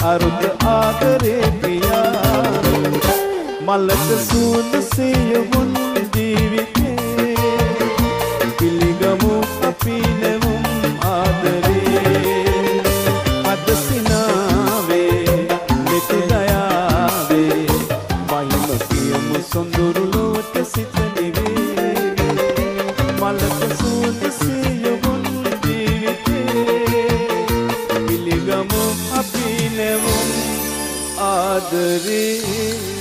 අරුත ආදරේ පියා මලක සූද සියුමුන් ජීවිතේ පිළිගමු අපි නෙමුම් ආදරේ අද සිනාවේ මෙති දයාවේ වයිම කියමු සොඳුරු ලොවට සිත නිවේ මලක සූද සියුමුන් ජීවිතේ පිළිගමු අපි නෙමුම් ආදරේ